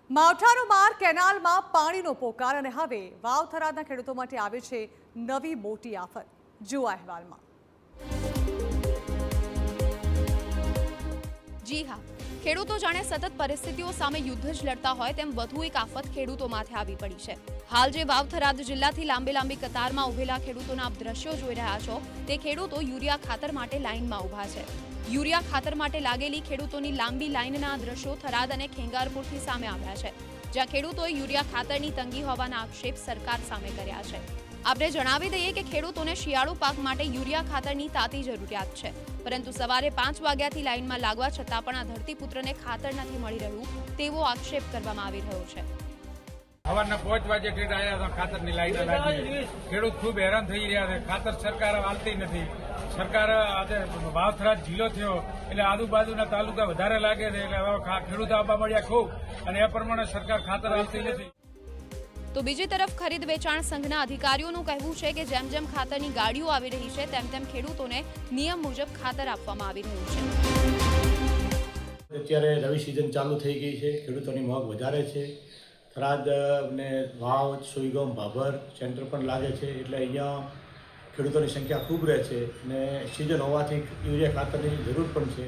માવઠાનો કેનાલમાં પાણીનો પોકાર અને હવે વાવથરાદના ખેડૂતો માટે આવે છે નવી મોટી આફત। જુઓ અહેવાલમાં। જી હા, ખેડૂતો જાણે સતત પરિસ્થિતિઓ સામે યુદ્ધ જ લડતા હોય તેમ વધુ એક આફત ખેડૂતો માથે આવી પડી છે। હાલ જે વાવથરાદ જિલ્લાથી લાંબી કતારમાં ઉભેલા ખેડૂતોના આપ દ્રશ્યો જોઈ રહ્યા છો તે ખેડૂતો યુરિયા ખાતર માટે લાઇનમાં ઊભા છે। યુરિયા ખાતર માટે લાગેલી ખેડૂતોની લાંબી લાઇનના દ્રશ્યો થરાદ અને ખેંગારપુરથી સામે આવ્યા છે, જ્યાં ખેડૂતોએ યુરિયા ખાતરની તંગી હોવાના આક્ષેપ સરકાર સામે કર્યા છે। આપણે જણાવી દઈએ કે ખેડૂતોને શિયાળુ પાક માટે યુરિયા ખાતરની તાતી જરૂરિયાત છે, પરંતુ સવારે 5 વાગ્યાથી લાઇનમાં લાગવા છતાં પણ આ ધરતીપુત્રને ખાતર નથી મળી રહ્યું તેવો આક્ષેપ કરવામાં આવી રહ્યો છે। સવારના 5 વાગે ખેડ આવ્યા તો ખાતરની લાઈન લાગી, ખેડૂત ખૂબ હેરાન થઈ રહ્યા છે। ખાતર સરકાર આલતી નથી। સરકાર આજે વાવથરાદ જિલ્લો થયો એટલે આજુબાજુના તાલુકા વધારે લાગે છે, એટલે હવે ખેડૂત આવવા મળ્યા ખૂબ, અને એ પ્રમાણે સરકાર ખાતર આલતી નથી। તો બીજી તરફ ખરીદ વેચાણ સંઘના અધિકારીઓનું કહેવું છે કે જેમ જેમ ખાતરની ગાડીઓ આવી રહી છે તેમ ખેડૂતોને નિયમ મુજબ ખાતર આપવામાં આવી રહ્યું છે। અત્યારે રવિ સિઝન ચાલુ થઈ ગઈ છે, ખેડૂતોની મોંઘ વધારે છે। થરાદ ને વાવ, સુઈગામ, ભાભર સેન્ટર પણ લાગે છે, એટલે અહીંયા ખેડૂતોની સંખ્યા ખૂબ રહે છે અને સિઝન હોવાથી યુરિયા ખાતરની જરૂર પણ છે।